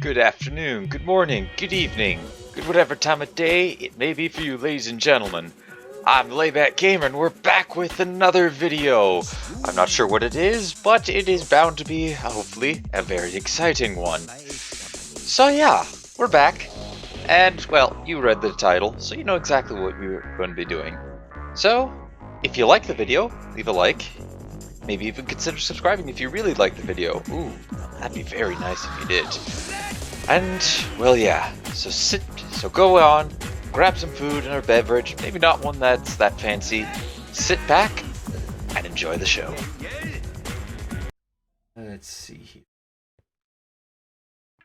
Good afternoon, good morning, good evening, good whatever time of day it may be for you, ladies and gentlemen. I'm Layback Gamer, and we're back with another video. I'm not sure what it is, but it is bound to be, hopefully, a very exciting one. So yeah, we're back. And, well, you read the title, so you know exactly what we're going to be doing. So, if you like the video, leave a like. Maybe even consider subscribing if you really like the video. Ooh, that'd be very nice if you did. And, well, yeah, so go on, grab some food and a beverage, maybe not one that's that fancy, sit back, and enjoy the show. Let's see here.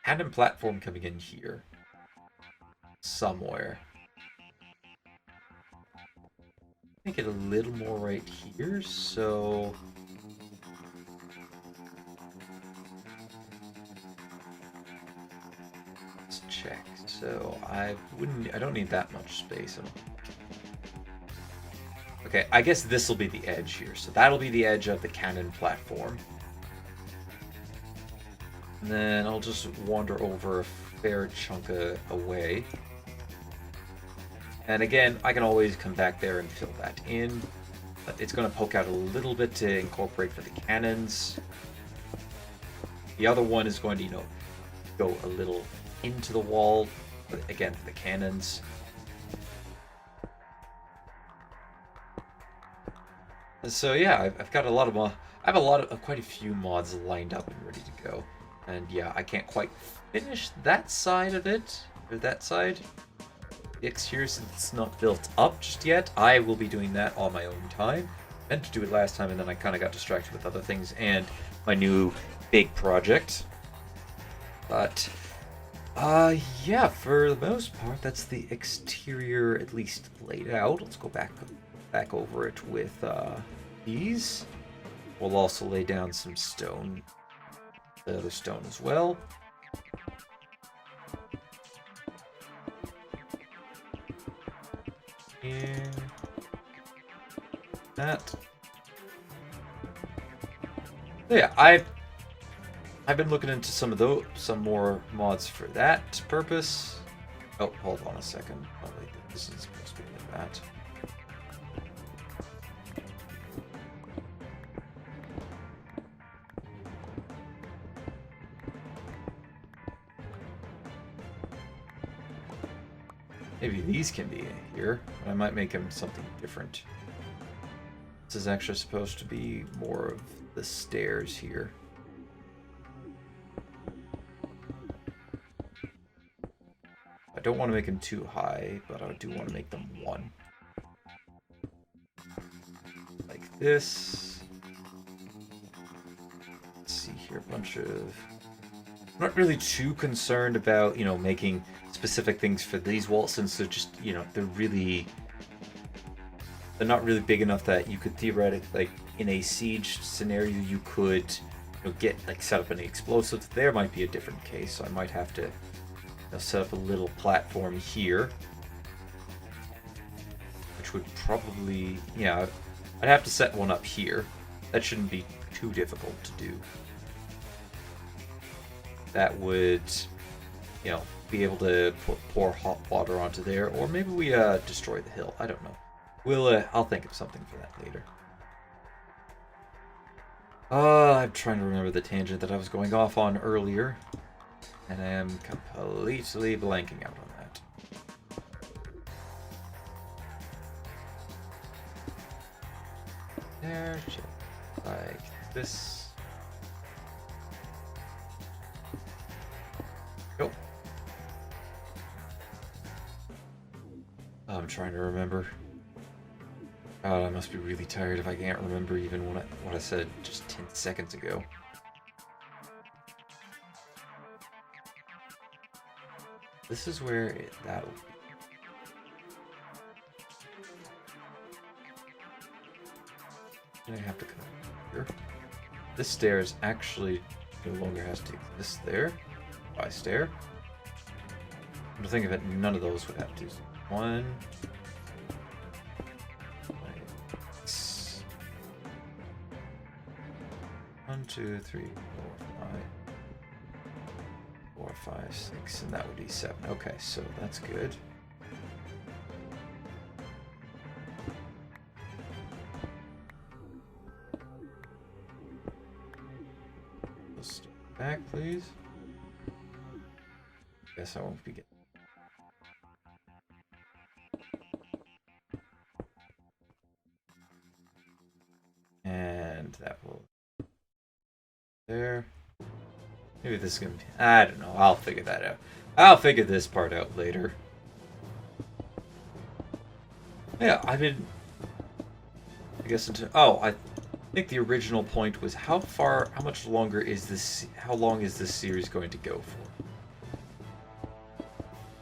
Tandem platform coming in here. Somewhere. Make it a little more right here, so... Let's check. So I don't need that much space. Okay, I guess this will be the edge here. So that'll be the edge of the cannon platform. And then I'll just wander over a fair chunk away. And again, I can always come back there and fill that in. But it's going to poke out a little bit to incorporate for the cannons. The other one is going to, go a little into the wall, again, for the cannons. So yeah, I've got a lot of I have quite a few mods lined up and ready to go. And yeah, I can't quite finish that side of it, or that side. The exterior, since it's not built up just yet, I will be doing that on my own time. I meant to do it last time, and then I kind of got distracted with other things and my new big project. But, yeah, for the most part, that's the exterior at least laid out. Let's go back over it with these. We'll also lay down some stone, the other stone as well. And that. So yeah, I've been looking into some more mods for that purpose. Oh, hold on a second. Oh wait, this is supposed to be that. Maybe these can be here, but I might make them something different. This is actually supposed to be more of the stairs here. I don't want to make them too high, but I do want to make them one. Like this. Let's see here, a bunch of... I'm not really too concerned about, making specific things for these walls, since they're just, they're not really big enough that you could theoretically, like, in a siege scenario, you could, get, like, set up any explosives. There might be a different case, so I might have to set up a little platform here, which would probably, I'd have to set one up here. That shouldn't be too difficult to do. That would, be able to pour hot water onto there, or maybe we destroy the hill. I don't know. I'll think of something for that later. I'm trying to remember the tangent that I was going off on earlier, and I am completely blanking out on that. There, just like this. Go. I'm trying to remember. God, I must be really tired if I can't remember even what I said just 10 seconds ago. This is where that'll be. And I have to come here. This stairs actually no longer has to exist there. By stair. I'm thinking of it, none of those would have to. 1. 1, 2, 3, 4, 5. 4, 5, 6, and that would be 7. Okay, so that's good. Let's step back, please. Guess I won't be getting. And that will there. Maybe this is gonna be, I don't know, I'll figure that out. I'll figure this part out later. Yeah, I mean, I guess I think the original point was how much longer is this, how long is this series going to go for?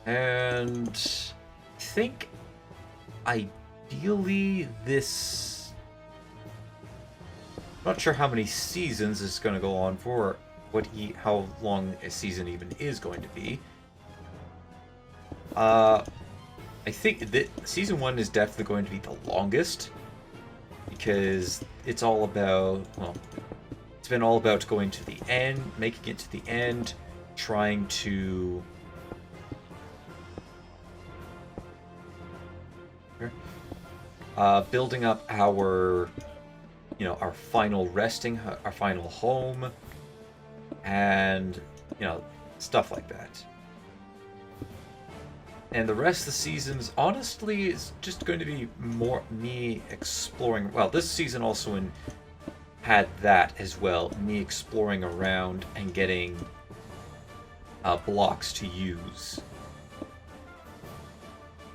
And I think ideally this, I'm not sure how many seasons it's going to go on for, or how long a season even is going to be. I think that season 1 is definitely going to be the longest, because it's all about, well, it's been all about going to the end, making it to the end, trying to building up our, our final resting, our final home, and, stuff like that. And the rest of the seasons, honestly, is just going to be more me exploring. Well, this season also had that as well, me exploring around and getting blocks to use.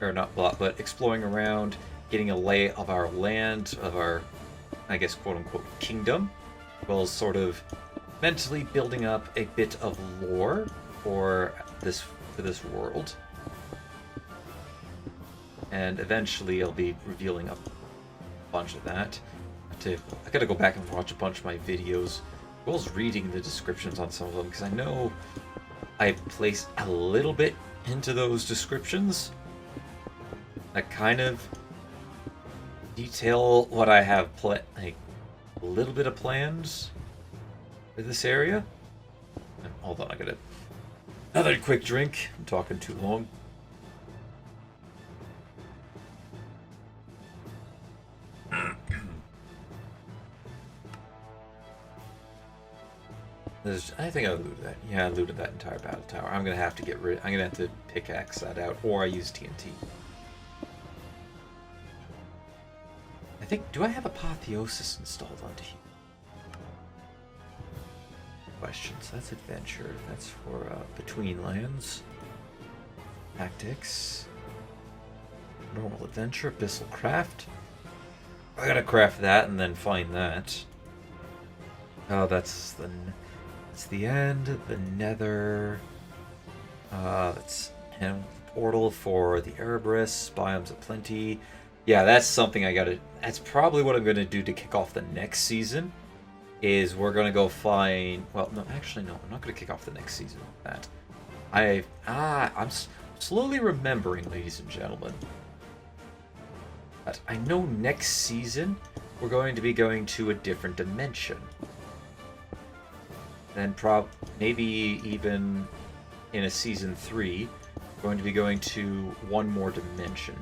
Or not block, but exploring around, getting a lay of our land, of our, I guess, quote-unquote, kingdom, as well as sort of mentally building up a bit of lore for this world. And eventually I'll be revealing a bunch of that. I gotta go back and watch a bunch of my videos, as well as reading the descriptions on some of them, because I know I place a little bit into those descriptions that kind of detail what I have like a little bit of plans for this area. Hold on, I gotta another quick drink. I'm talking too long. I think I looted that. Yeah, I looted that entire battle tower. I'm gonna have to get rid. I'm gonna have to pickaxe that out, or I use TNT. I think. Do I have Apotheosis installed onto here? Questions. That's adventure. That's for between lands. Tactics. Normal adventure. Abyssal craft. I gotta craft that and then find that. Oh, that's the end. The Nether. That's portal for the Erebus. Biomes of Plenty. Yeah, that's something I gotta. That's probably what I'm gonna do to kick off the next season. Is we're gonna go find. Well, no, actually, no. I'm not gonna kick off the next season with that. I'm slowly remembering, ladies and gentlemen. But I know next season we're going to be going to a different dimension. Then maybe even in a season 3, we're going to be going to one more dimension.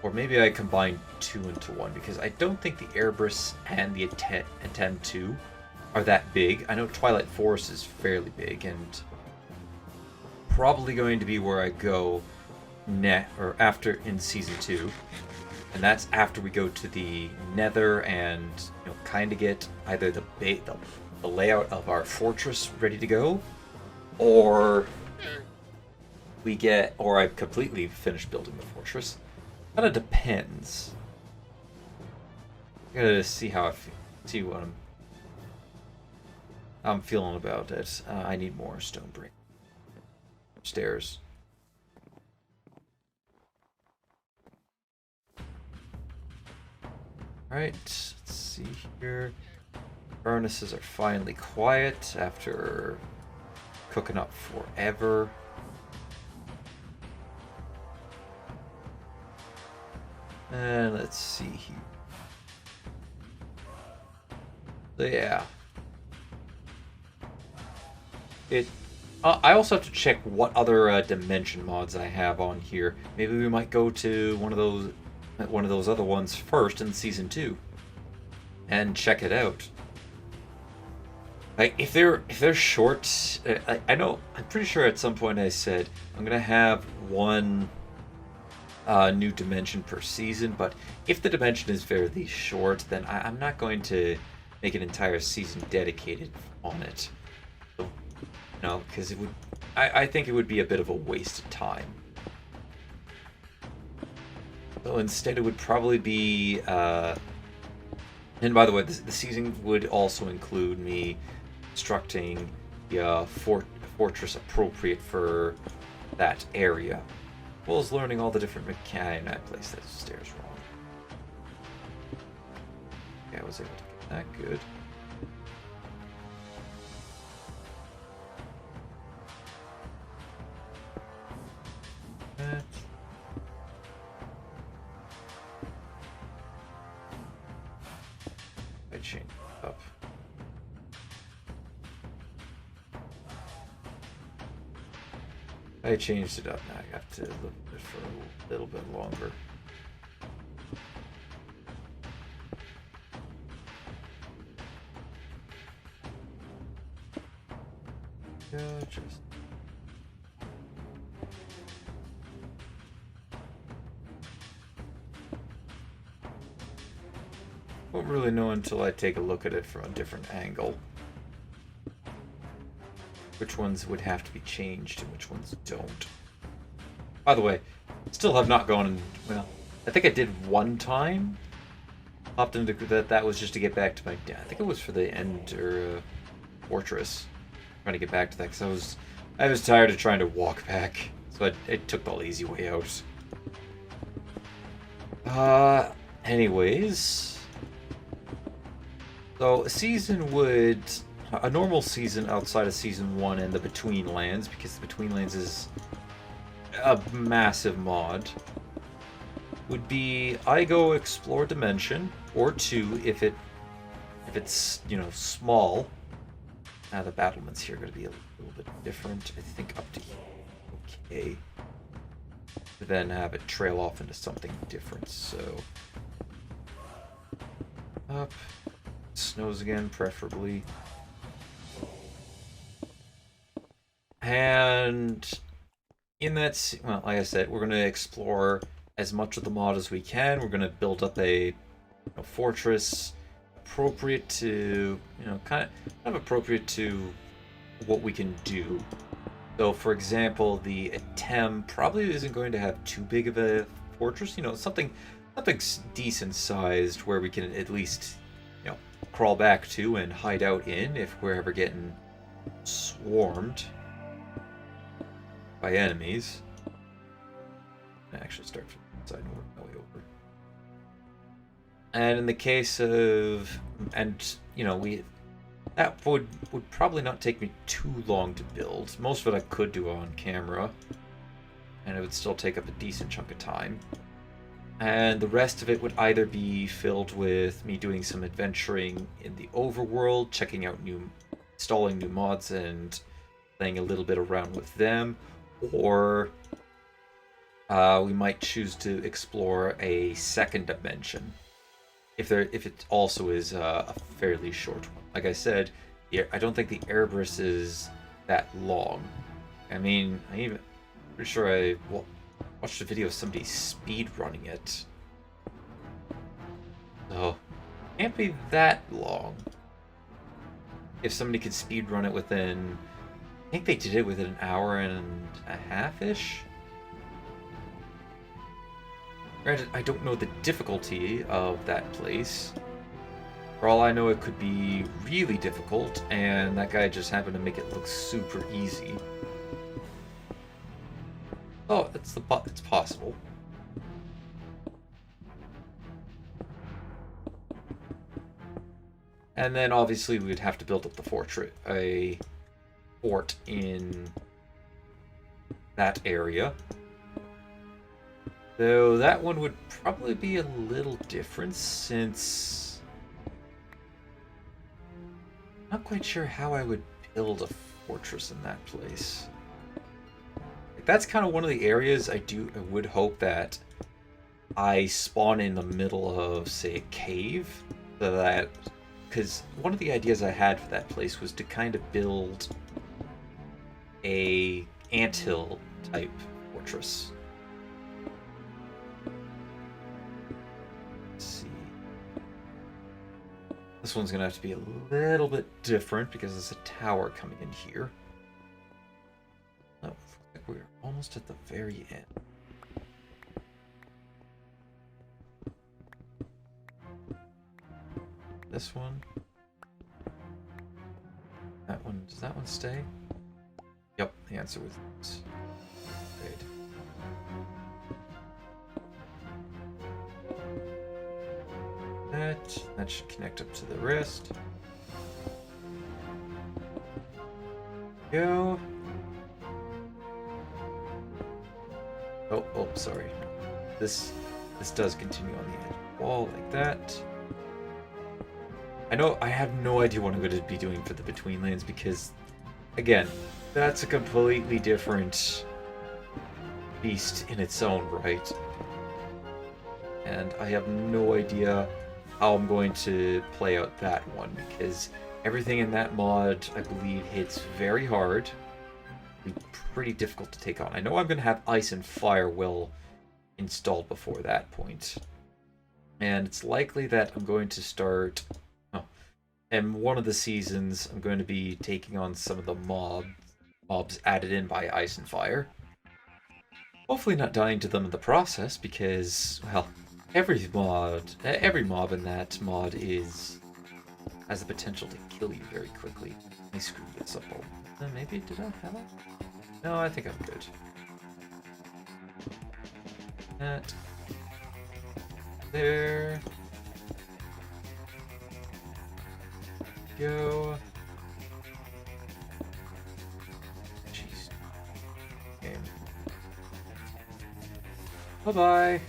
Or maybe I combine 2 into 1, because I don't think the Erebus and the Attempt 2 are that big. I know Twilight Forest is fairly big, and probably going to be where I go after in season 2. And that's after we go to the Nether and kind of get either the layout of our fortress ready to go, or I completely finished building the fortress. Kind of depends. I gotta see how I feel, see what I'm feeling about it. I need more stone brick. Upstairs. Alright, let's see here. Furnaces are finally quiet after cooking up forever. And let's see here. So yeah. I also have to check what other dimension mods I have on here. Maybe we might go to one of those other ones first in season 2 and check it out. Like if they're short, I know I'm pretty sure at some point I said I'm gonna have one new dimension per season, but if the dimension is fairly short, then I'm not going to make an entire season dedicated on it. So, no, because it would. I think it would be a bit of a waste of time. So instead, it would probably be. And by the way, the season would also include me constructing the fortress appropriate for that area, as well as learning all the different mechanics. I placed those stairs wrong. Okay, I was able to get that good. I changed it up. I changed it up. Now I have to look at it for a little bit longer. Just won't really know until I take a look at it from a different angle. Which ones would have to be changed and which ones don't. By the way, still have not gone, well, I think I did one time. Hopped into that was just to get back to my, I think it was for the Ender Fortress. Trying to get back to that because I was tired of trying to walk back. So I took the easy way out. Anyways. So a normal season outside of season 1 and the Between Lands, because the Between Lands is a massive mod, would be I go explore dimension, or 2 if it's, you know, small. The battlements here are going to be a little bit different. I think up to here. Okay. But then have it trail off into something different. So up. Snows again, preferably. And in that, well, like I said, we're going to explore as much of the mod as we can. We're going to build up a fortress appropriate to, kind of appropriate to what we can do. So, for example, the Atem probably isn't going to have too big of a fortress. Something decent sized where we can at least, crawl back to and hide out in if we're ever getting swarmed by enemies. I actually start from the side and work my way over. And in the case of, that would probably not take me too long to build. Most of it I could do on camera, and it would still take up a decent chunk of time. And the rest of it would either be filled with me doing some adventuring in the overworld, checking out installing new mods and playing a little bit around with them, or we might choose to explore a second dimension if it also is a fairly short one. Like I said, I don't think the Rebirth is that long. I mean, pretty sure I watched a video of somebody speed running it. So, can't be that long. If somebody could speed run it within, I think they did it within an hour and a half-ish. Granted, I don't know the difficulty of that place. For all I know, it could be really difficult, and that guy just happened to make it look super easy. Oh, it's possible. And then obviously we would have to build up a fort in that area. Though that one would probably be a little different since I'm not quite sure how I would build a fortress in that place. That's kind of one of the areas I would hope that I spawn in the middle of, say, a cave, so that, because one of the ideas I had for that place was to kind of build a anthill type fortress. Let's see. This one's gonna have to be a little bit different because there's a tower coming in here. Oh, looks like we're almost at the very end. This one. That one. Does that one stay? Yep, the answer was yes. Great. That should connect up to the rest. Go. Oh, sorry. This does continue on the edge of the wall like that. I know I have no idea what I'm going to be doing for the between lanes because, again, that's a completely different beast in its own right. And I have no idea how I'm going to play out that one because everything in that mod, I believe, hits very hard. It'll be pretty difficult to take on. I know I'm going to have ice and fire well installed before that point. And it's likely that I'm going to start... And one of the seasons, I'm going to be taking on some of the mobs added in by Ice and Fire. Hopefully not dying to them in the process, because, well, every mob in that mod has the potential to kill you very quickly. I screwed this up all. Maybe, did I have it? No, I think I'm good. That. There. Go. Jeez. Game. Bye-bye.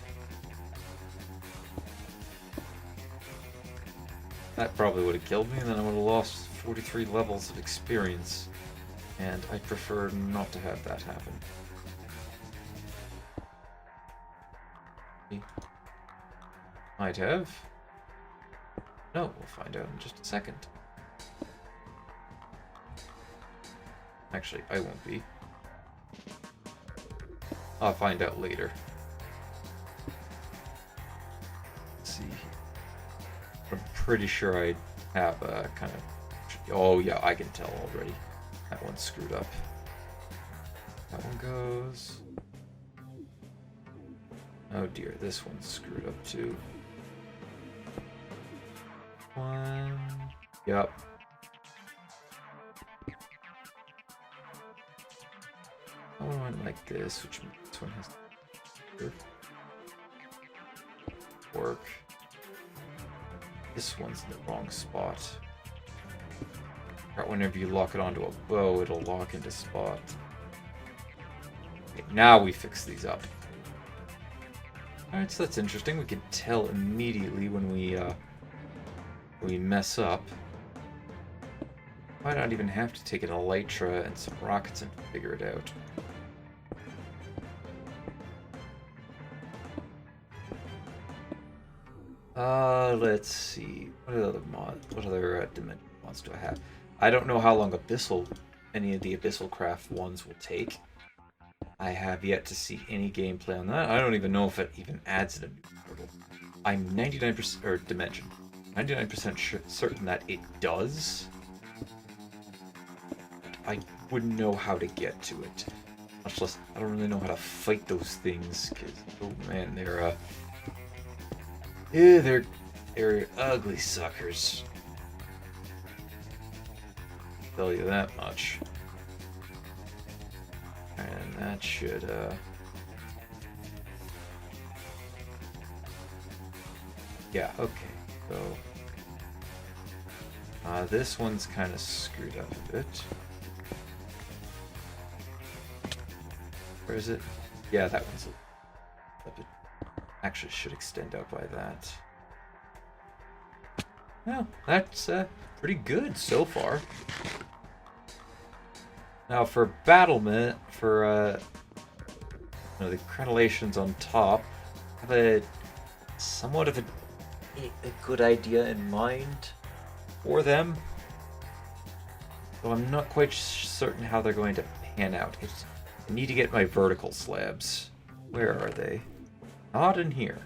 That probably would have killed me, and then I would have lost 43 levels of experience. And I prefer not to have that happen. Might have. No, we'll find out in just a second. Actually, I won't be. I'll find out later. Let's see. I'm pretty sure I have a kind of... Oh yeah, I can tell already. That one's screwed up. That one goes... Oh dear, this one's screwed up too. One... Yep. One went like this, which means this one has to work. This one's in the wrong spot. Right, whenever you lock it onto a bow, it'll lock into spot. Okay, now we fix these up. Alright, so that's interesting. We can tell immediately when we mess up. Might not even have to take an elytra and some rockets and figure it out. Let's see. What other dimension mods do I have? I don't know how long any of the Abyssal Craft ones will take. I have yet to see any gameplay on that. I don't even know if it even adds in a new portal. I'm 99% or dimension. 99% certain that it does. I wouldn't know how to get to it. Much less, I don't really know how to fight those things. Cause, oh man, they're ugly suckers. I'll tell you that much. And that should, yeah, okay, so... this one's kind of screwed up a bit. Where is it? Yeah, that one's a bit... Actually should extend out by that. Well, that's pretty good so far. Now for battlement, for the crenellations on top, I have a somewhat of a good idea in mind for them. Though I'm not quite certain how they're going to pan out. I need to get my vertical slabs. Where are they? Not in here.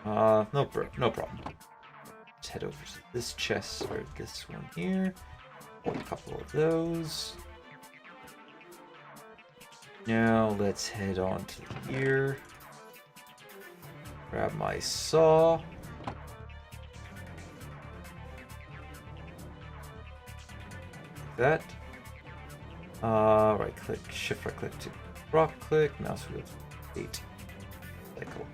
No problem. Let's head over to this chest, or this one here. Pull a couple of those. Now let's head on to here. Grab my saw. That. Right click, shift right click to rock click, mouse wheel 8. Cycle.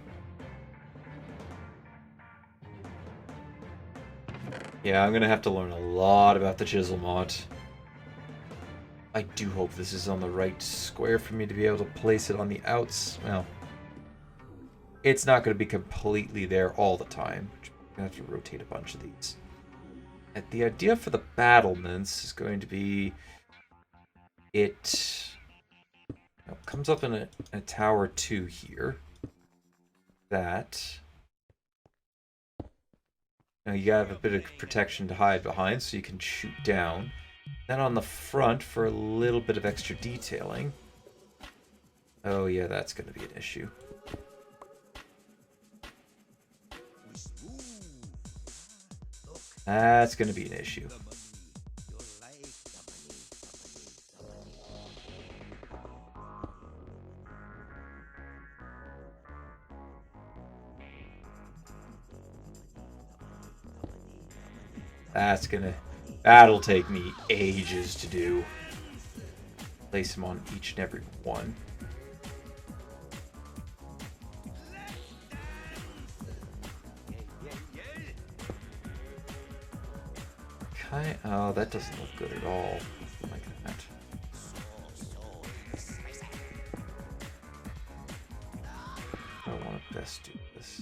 Yeah, I'm gonna have to learn a lot about the chisel mod. I do hope this is on the right square for me to be able to place it on the outs. Well, it's not going to be completely there all the time. I'm going to have to rotate a bunch of these. And the idea for the battlements is going to be it comes up in a tower 2 here. That you gotta have a bit of protection to hide behind so you can shoot down. Then on the front for a little bit of extra detailing. Oh yeah, that's gonna be an issue. That's gonna be an issue. That'll take me ages to do. Place them on each and every one. Oh, that doesn't look good at all. Like that. I want to best do this.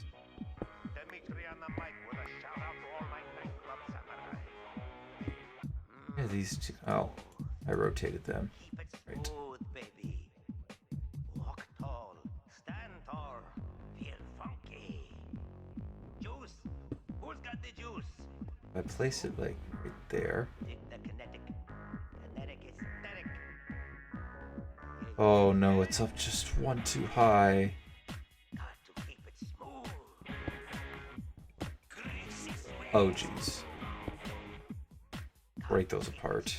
Yeah, these two. Oh, I rotated them. Right. I place it like right there. Oh no, it's up just one too high. Oh jeez. Break those apart.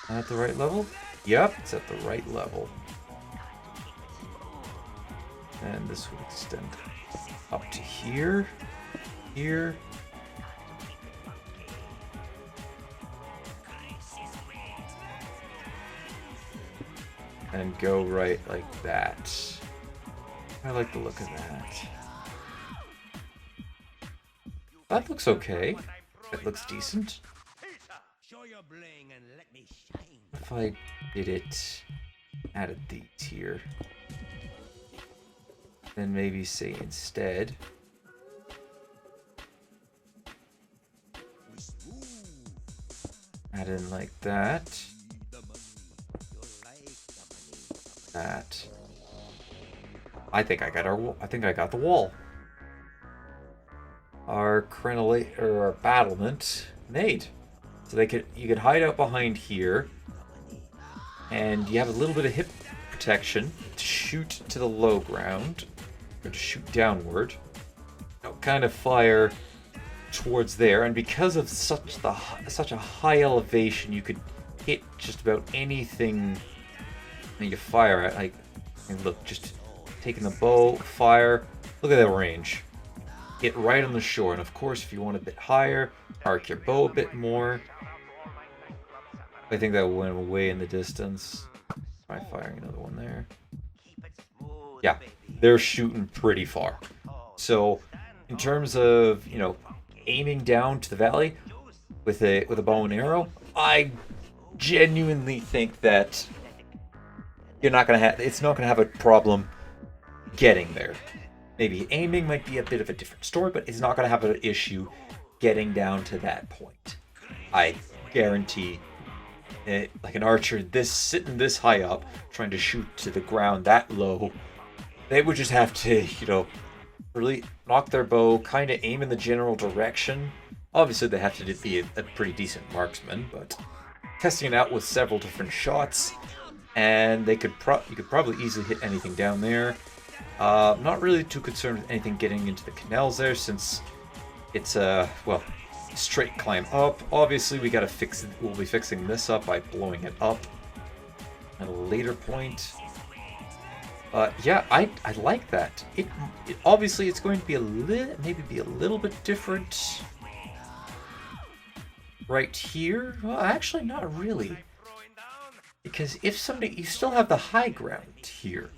At the right level? Yep, it's at the right level. And this would extend up to here, here. And go right like that. I like the look of that. That looks okay. It looks decent. If I did it, added these here, then maybe say instead, add in like that, that. I think I got the wall. Our crenellate or our battlement made. So you could hide out behind here, and you have a little bit of hip protection to shoot to the low ground, or to shoot downward. Kind of fire towards there, and because of such a high elevation, you could hit just about anything that you fire at. Like, and look, just taking the bow, fire. Look at that range. Hit right on the shore, and of course, if you want a bit higher, arc your bow a bit more. I think that went way in the distance. Try firing another one there. Yeah, they're shooting pretty far. So, in terms of, aiming down to the valley, with a bow and arrow, I genuinely think that you're not gonna have it's not gonna have a problem getting there. Maybe aiming might be a bit of a different story, but it's not gonna have an issue getting down to that point. I guarantee it, like an archer this sitting this high up, trying to shoot to the ground that low, they would just have to, really knock their bow, kind of aim in the general direction. Obviously, they have to be a pretty decent marksman, but testing it out with several different shots, and you could probably easily hit anything down there. Not really too concerned with anything getting into the canals there, since it's well, straight climb up. Obviously, we'll be fixing this up by blowing it up at a later point. Yeah, I like that. It obviously it's going to be maybe a little bit different right here. Well, actually, not really, because you still have the high ground here.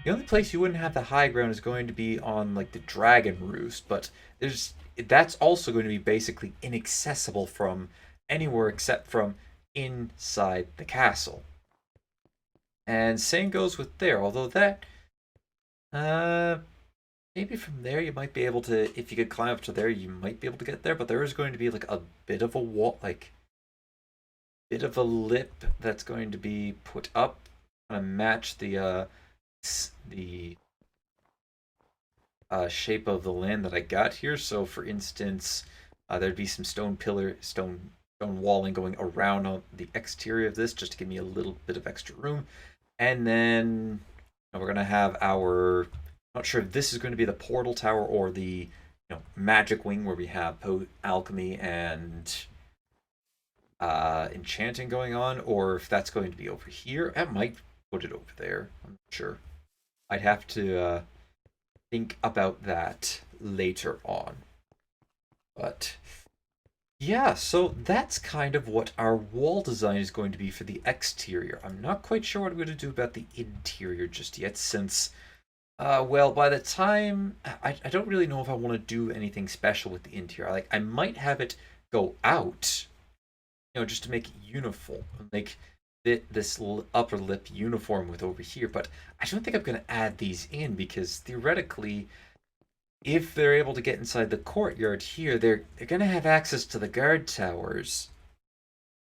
The only place you wouldn't have the high ground is going to be on like the Dragon Roost, but that's also going to be basically inaccessible from anywhere except from inside the castle. And same goes with there, although that maybe from there you might be able to, if you could climb up to there, you might be able to get there, but there is going to be like a bit of a wall, like bit of a lip that's going to be put up, kind of match the shape of the land that I got here. So for instance, there'd be some stone walling going around on the exterior of this, just to give me a little bit of extra room. And then we're gonna have our, not sure if this is going to be the portal tower or the magic wing where we have alchemy and enchanting going on, or if that's going to be over here. I might put it over there. I'm not sure. I'd have to think about that later on. But yeah, so that's kind of what our wall design is going to be for the exterior. I'm not quite sure what I'm going to do about the interior just yet, since, well, by the time, I don't really know if I want to do anything special with the interior. Like, I might have it go out, just to make it uniform, like this upper lip uniform with over here, but I don't think I'm going to add these in, because theoretically, if they're able to get inside the courtyard here, they're going to have access to the guard towers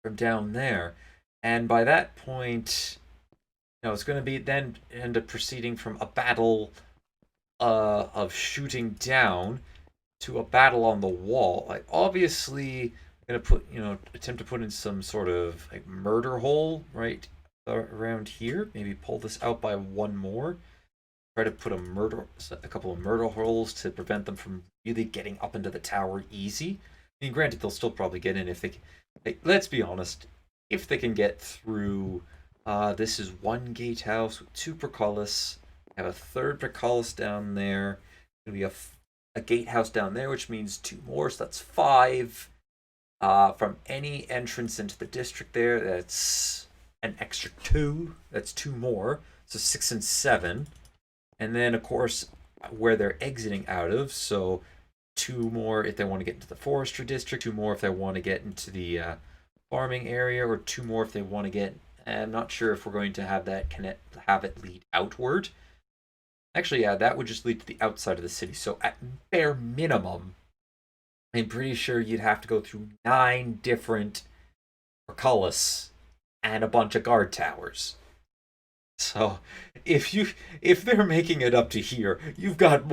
from down there. And by that point, it's going to be then end up proceeding from a battle of shooting down to a battle on the wall. Like, obviously, I'm going to attempt to put in some sort of like murder hole right around here. Maybe pull this out by one more. Try to put a couple of murder holes to prevent them from really getting up into the tower easy. I mean, granted, they'll still probably get in if let's be honest, if they can get through. This is one gatehouse with two portcullis. Have a third portcullis down there. Gonna be a gatehouse down there, which means two more, so that's 5. From any entrance into the district there, that's an extra 2. That's 2 more, so 6 and 7. And then, of course, where they're exiting out of, so 2 more if they want to get into the forestry district, 2 more if they want to get into the farming area, or 2 more if they want to get. I'm not sure if we're going to have have it lead outward. Actually, yeah, that would just lead to the outside of the city. So at bare minimum, I'm pretty sure you'd have to go through 9 different portcullis and a bunch of guard towers. So if they're making it up to here, you got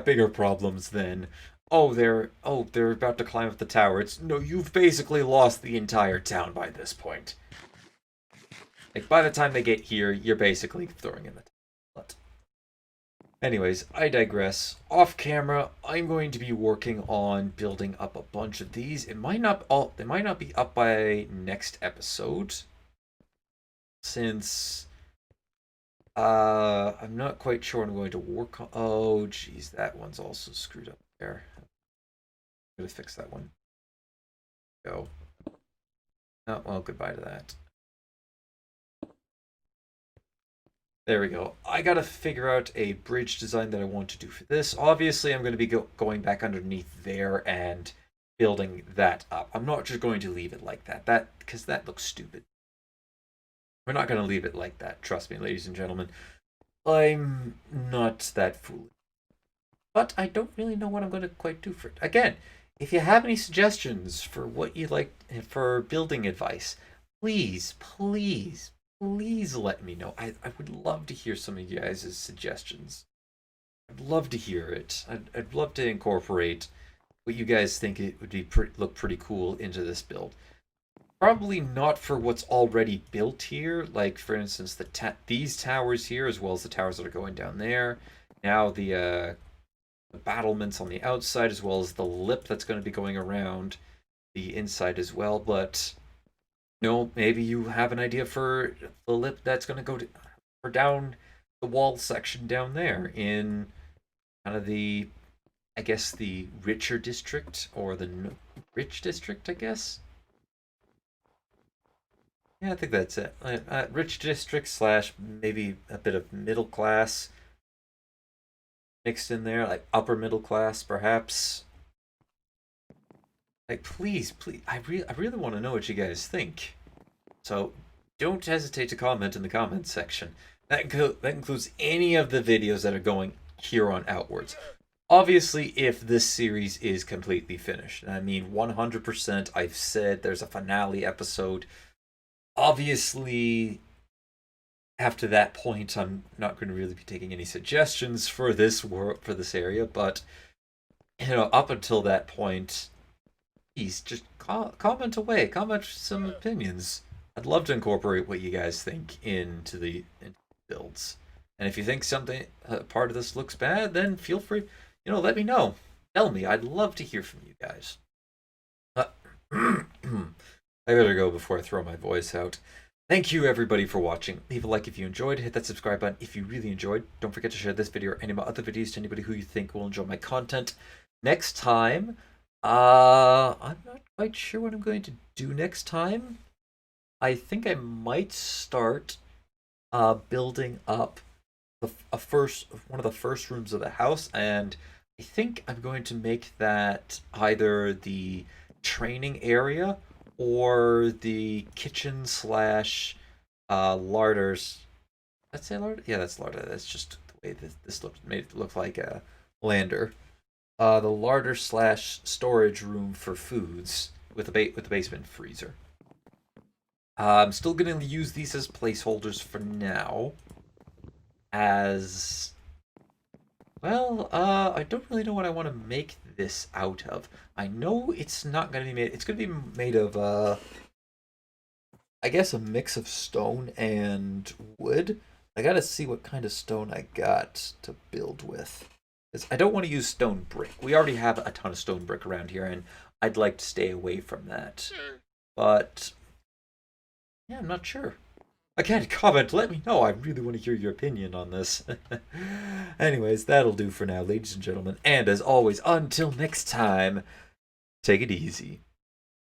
bigger problems than they're about to climb up the tower. You've basically lost the entire town by this point. Like, by the time they get here, you're basically throwing in the toilet. Anyways, I digress. Off camera, I'm going to be working on building up a bunch of these. They might not be up by next episode, since I'm not quite sure what I'm going to work on. Oh, geez, that one's also screwed up there. I'm gonna fix that one. Go. Oh, well, goodbye to that. There we go. I gotta figure out a bridge design that I want to do for this. Obviously, I'm going to be going back underneath there and building that up. I'm not just going to leave it like that, because that looks stupid. We're not going to leave it like that. Trust me, ladies and gentlemen. I'm not that foolish. But I don't really know what I'm going to quite do for it. Again, if you have any suggestions for what you like for building advice, please, please, please let me know. I would love to hear some of you guys' suggestions. I'd love to hear it. I'd love to incorporate what you guys think it would be look pretty cool into this build. Probably not for what's already built here, like for instance these towers here, as well as the towers that are going down there. Now the battlements on the outside, as well as the lip that's going to be going around the inside as well. But maybe you have an idea for the lip that's going to go or down the wall section down there in kind of the, I guess, the richer district, or the rich district, I guess. Yeah, I think that's it. Rich district slash maybe a bit of middle class mixed in there, like upper middle class, perhaps. Like, please, I really want to know what you guys think. So, don't hesitate to comment in the comments section. That includes any of the videos that are going here on outwards. Obviously, if this series is completely finished. I mean, 100%, I've said there's a finale episode. Obviously, after that point, I'm not going to really be taking any suggestions for this area, but up until that point, please just comment away, comment some opinions. I'd love to incorporate what you guys think into the builds. And if you think something part of this looks bad, then feel free, let me know. Tell me. I'd love to hear from you guys. I better go before I throw my voice out. Thank you everybody for watching. Leave a like if you enjoyed, hit that subscribe button if you really enjoyed. Don't forget to share this video or any of my other videos to anybody who you think will enjoy my content. Next time, I'm not quite sure what I'm going to do next time. I think I might start building up one of the first rooms of the house, and I think I'm going to make that either the training area or the kitchen slash larders. Let's say larder. Yeah, that's larder. That's just the way this made it look like a lander. The larder slash storage room for foods with the basement freezer. I'm still going to use these as placeholders for now. As well, I don't really know what I want to make this out of. I know it's not going to be made. It's going to be made of, I guess, a mix of stone and wood. I gotta see what kind of stone I got to build with. Because I don't want to use stone brick. We already have a ton of stone brick around here, and I'd like to stay away from that. But yeah, I'm not sure. Again, comment, let me know. I really want to hear your opinion on this. Anyways, that'll do for now, ladies and gentlemen. And as always, until next time, take it easy.